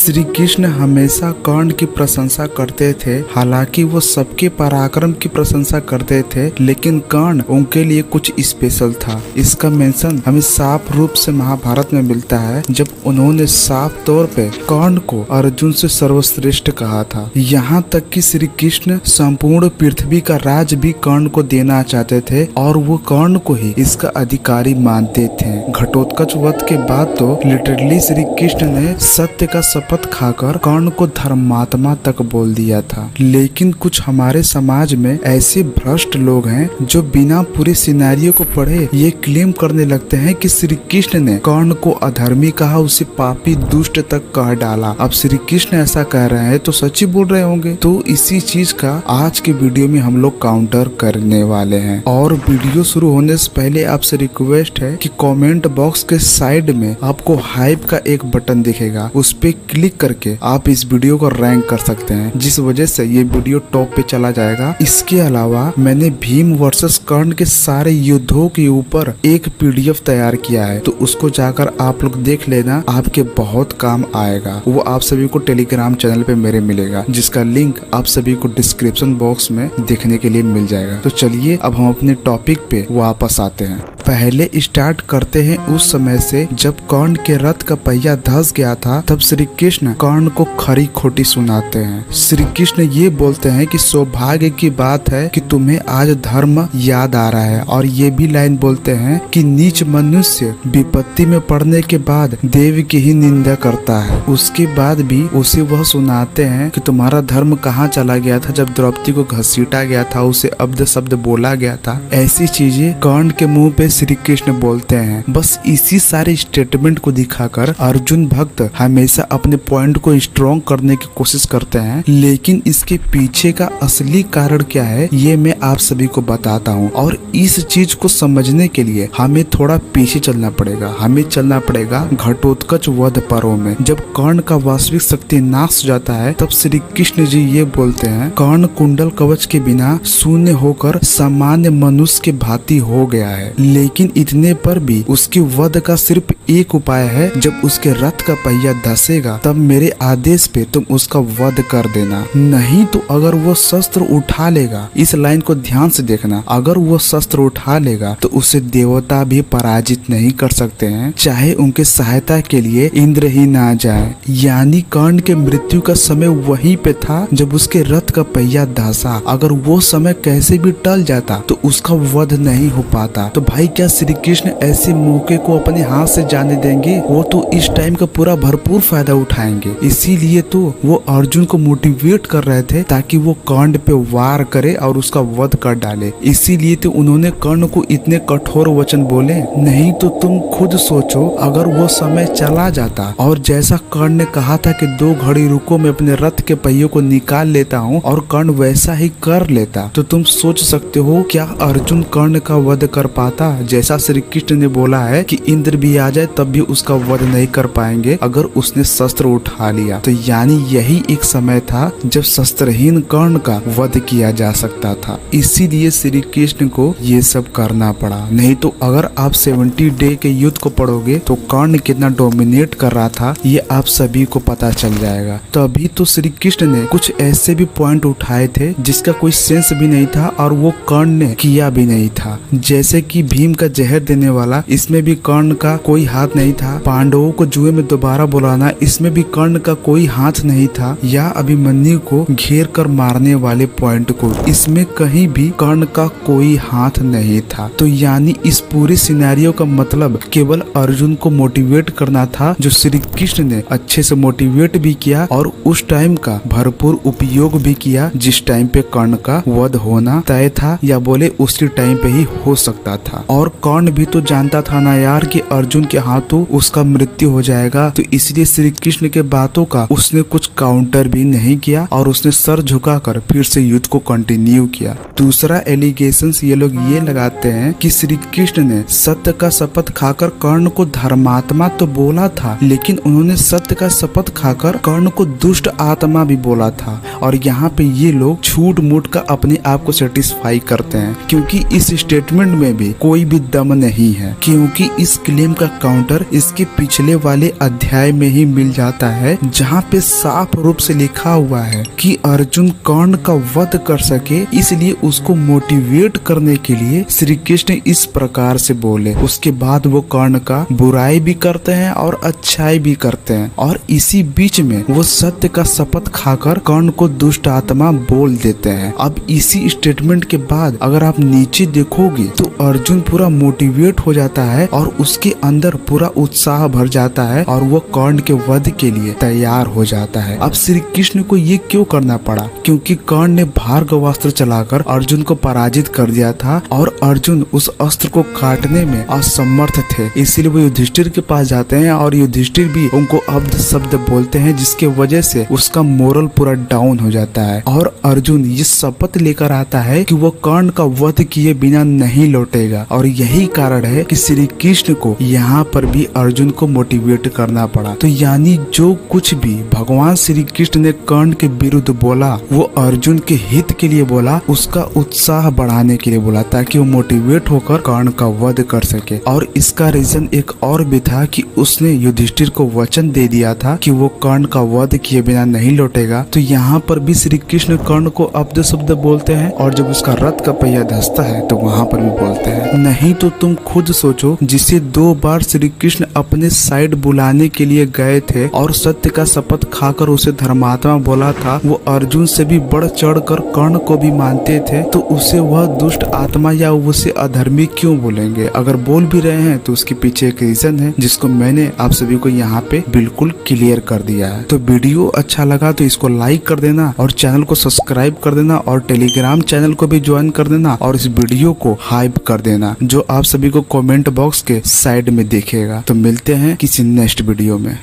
श्री कृष्ण हमेशा कर्ण की प्रशंसा करते थे। हालांकि वो सबके पराक्रम की प्रशंसा करते थे, लेकिन कर्ण उनके लिए कुछ स्पेशल था। इसका मेंशन हमें साफ रूप से महाभारत में मिलता है, जब उन्होंने साफ तौर पे कर्ण को अर्जुन से सर्वश्रेष्ठ कहा था। यहाँ तक कि श्री कृष्ण संपूर्ण पृथ्वी का राज भी कर्ण को देना चाहते थे और वो कर्ण को ही इसका अधिकारी मानते थे। घटोत्कच वध के बाद तो लिटरली श्री कृष्ण ने सत्य का शपथ खाकर कर्ण को धर्मात्मा तक बोल दिया था। लेकिन कुछ हमारे समाज में ऐसे भ्रष्ट लोग हैं जो बिना पूरे सिनेरियो को पढ़े ये क्लेम करने लगते हैं कि श्री कृष्ण ने कर्ण को अधर्मी कहा, उसे पापी दुष्ट तक कह डाला। अब श्री कृष्ण ऐसा कह रहे हैं तो सच ही बोल रहे होंगे। तो इसी चीज का आज के वीडियो में हम लोग काउंटर करने वाले हैं। और वीडियो शुरू होने से पहले आपसे रिक्वेस्ट है कि कमेंट बॉक्स के साइड में आपको हाइप का एक बटन दिखेगा, उस पे क्लिक करके आप इस वीडियो को रैंक कर सकते हैं, जिस वजह से ये वीडियो टॉप पे चला जाएगा। इसके अलावा मैंने भीम वर्सेस कर्ण के सारे युद्धों के ऊपर एक PDF तैयार किया है, तो उसको जाकर आप लोग देख लेना, आपके बहुत काम आएगा। वो आप सभी को टेलीग्राम चैनल पे मेरे मिलेगा, जिसका लिंक आप सभी को डिस्क्रिप्शन बॉक्स में देखने के लिए मिल जाएगा। तो चलिए अब हम अपने टॉपिक पे वापस आते हैं। पहले स्टार्ट करते हैं उस समय से जब कर्ण के रथ का पहिया धंस गया था। तब श्री कृष्ण कर्ण को खरी खोटी सुनाते हैं। श्री कृष्ण ये बोलते हैं कि सौभाग्य की बात है कि तुम्हें आज धर्म याद आ रहा है, और ये भी लाइन बोलते हैं कि नीच मनुष्य विपत्ति में पड़ने के बाद देव की ही निंदा करता है। उसके बाद भी उसे वह सुनाते हैं कि तुम्हारा धर्म कहाँ चला गया था जब द्रौपदी को घसीटा गया था, उसे अब्द शब्द बोला गया था। ऐसी चीजें कर्ण के मुंह पे श्री कृष्ण बोलते हैं। बस इसी सारे स्टेटमेंट को दिखाकर अर्जुन भक्त हमेशा अपने पॉइंट को स्ट्रॉन्ग करने की कोशिश करते हैं, लेकिन इसके पीछे का असली कारण क्या है ये मैं आप सभी को बताता हूँ। और इस चीज को समझने के लिए हमें थोड़ा पीछे चलना पड़ेगा। हमें चलना पड़ेगा घटोत्कच वध पर्व में। जब कर्ण का वास्तविक शक्ति नाश हो जाता है, तब श्री कृष्ण जी ये बोलते हैं, कर्ण कुंडल कवच के बिना शून्य होकर सामान्य मनुष्य के भांति हो गया है, लेकिन इतने पर भी उसके वध का सिर्फ एक उपाय है। जब उसके रथ का पहिया धसेगा तब मेरे आदेश पे तुम उसका वध कर देना, नहीं तो अगर वो शस्त्र उठा लेगा, इस लाइन को ध्यान से देखना, अगर वो शस्त्र उठा लेगा तो उसे देवता भी पराजित नहीं कर सकते हैं, चाहे उनके सहायता के लिए इंद्र ही ना जाए। यानी कर्ण के मृत्यु का समय वहीं पे था जब उसके रथ का पहिया धसा। अगर वो समय कैसे भी टल जाता तो उसका वध नहीं हो पाता। तो भाई क्या श्री कृष्ण ऐसे मौके को अपने हाथ से जाने देंगे? वो तो इस टाइम का पूरा भरपूर फायदा उठाएंगे। इसीलिए तो वो अर्जुन को मोटिवेट कर रहे थे ताकि वो कर्ण पे वार करे और उसका वध कर डाले। इसीलिए तो उन्होंने कर्ण को इतने कठोर वचन बोले। नहीं तो तुम खुद सोचो, अगर वो समय चला जाता और जैसा कर्ण ने कहा था कि 2 घड़ी रुको, मैं अपने रथ के पहियों को निकाल लेता हूँ, और कर्ण वैसा ही कर लेता, तो तुम सोच सकते हो क्या अर्जुन कर्ण का वध कर पाता? जैसा श्री कृष्ण ने बोला है कि इंद्र भी आ जाए तब भी उसका वध नहीं कर पाएंगे अगर उसने शस्त्र उठा लिया। तो यानी यही एक समय था जब शस्त्रहीन कर्ण का वध किया जा सकता था। इसीलिए श्री कृष्ण को ये सब करना पड़ा। नहीं तो अगर आप 70 डे के युद्ध को पढ़ोगे तो कर्ण कितना डोमिनेट कर रहा था ये आप सभी को पता चल जाएगा। तभी तो श्री कृष्ण ने कुछ ऐसे भी पॉइंट उठाए थे जिसका कोई सेंस भी नहीं था और वो कर्ण ने किया भी नहीं था। जैसे कि भीम का जहर देने वाला, इसमें भी कर्ण का कोई हाथ नहीं था। पांडवों को जुए में दोबारा बुलाना, इसमें भी कर्ण का कोई हाथ नहीं था। या अभिमन्यु को घेर कर मारने वाले पॉइंट को, इसमें कहीं भी कर्ण का कोई हाथ नहीं था। तो यानी इस पूरे सिनेरियो का मतलब केवल अर्जुन को मोटिवेट करना था, जो श्री कृष्ण ने अच्छे से मोटिवेट भी किया और उस टाइम का भरपूर उपयोग भी किया जिस टाइम पे कर्ण का वध होना तय था, या बोले उसी टाइम पे ही हो सकता था। और कर्ण भी तो जानता था ना यार कि अर्जुन के हाथों उसका मृत्यु हो जाएगा। तो इसलिए श्री कृष्ण के बातों का उसने कुछ काउंटर भी नहीं किया और उसने सर झुकाकर फिर से युद्ध को कंटिन्यू किया। दूसरा एलिगेशंस ये लोग ये लगाते हैं कि श्री कृष्ण ने सत्य का शपथ खाकर कर्ण को धर्मात्मा तो बोला था, लेकिन उन्होंने सत्य का शपथ खाकर कर्ण को दुष्ट आत्मा भी बोला था। और यहाँ पे ये लोग झूठ मूठ का अपने आप को सेटिस्फाई करते हैं, क्योंकि इस स्टेटमेंट में भी कोई भी दम नहीं है, क्योंकि इस क्लेम का काउंटर इसके पिछले वाले अध्याय में ही मिल जाता है, जहाँ पे साफ रूप से लिखा हुआ है कि अर्जुन कर्ण का वध कर सके, इसलिए उसको मोटिवेट करने के लिए श्री कृष्ण इस प्रकार से बोले। उसके बाद वो कर्ण का बुराई भी करते हैं और अच्छाई भी करते हैं, और इसी बीच में वो सत्य का शपथ खाकर कर्ण को दुष्ट आत्मा बोल देते हैं। अब इसी स्टेटमेंट के बाद अगर आप नीचे देखोगे तो अर्जुन पूरा मोटिवेट हो जाता है और उसके अंदर पूरा उत्साह भर जाता है और वो कर्ण के वध के लिए तैयार हो जाता है। अब श्री कृष्ण को ये क्यों करना पड़ा? क्योंकि कर्ण ने भार्गव अस्त्र चलाकर अर्जुन को पराजित कर दिया था और अर्जुन उस अस्त्र को काटने में असमर्थ थे, इसलिए वो युधिष्ठिर के पास जाते हैं और युधिष्ठिर भी उनको अब्द शब्द बोलते हैं, जिसके वजह से उसका मोरल पूरा डाउन हो जाता है और अर्जुन ये शपथ लेकर आता है कि वो कर्ण का वध किए बिना नहीं लौटेगा। और यही कारण है कि श्री कृष्ण को यहाँ पर भी अर्जुन को मोटिवेट करना पड़ा। तो यानी जो कुछ भी भगवान श्री कृष्ण ने कर्ण के विरुद्ध बोला वो अर्जुन के हित के लिए बोला, उसका उत्साह बढ़ाने के लिए बोला, ताकि वो मोटिवेट होकर कर्ण का वध कर सके। और इसका रीजन एक और भी था कि उसने युधिष्ठिर को वचन दे दिया था कि वो कर्ण का वध किए बिना नहीं लौटेगा। तो यहाँ पर भी श्री कृष्ण कर्ण को अब्द शब्द बोलते हैं, और जब उसका रथ का पहिया धंसता है तो वहाँ पर भी बोलते हैं। नहीं तो तुम खुद सोचो, जिसे 2 बार श्री कृष्ण अपने साइड बुलाने के लिए गए थे और सत्य का शपथ खाकर उसे धर्मात्मा बोला था, वो अर्जुन से भी बढ़ चढ़ कर कर्ण को भी मानते थे, तो उसे वह दुष्ट आत्मा या उसे अधर्मी क्यों बोलेंगे? अगर बोल भी रहे हैं तो उसके पीछे एक रीजन है, जिसको मैंने आप सभी को यहाँ पे बिल्कुल क्लियर कर दिया है। तो वीडियो अच्छा लगा तो इसको लाइक कर देना और चैनल को सब्सक्राइब कर देना और टेलीग्राम चैनल को भी ज्वाइन कर देना और इस वीडियो को हाइप कर देना, जो आप सभी को कमेंट बॉक्स के साइड में दिखेगा। तो मिलते हैं किसी नेक्स्ट वीडियो में।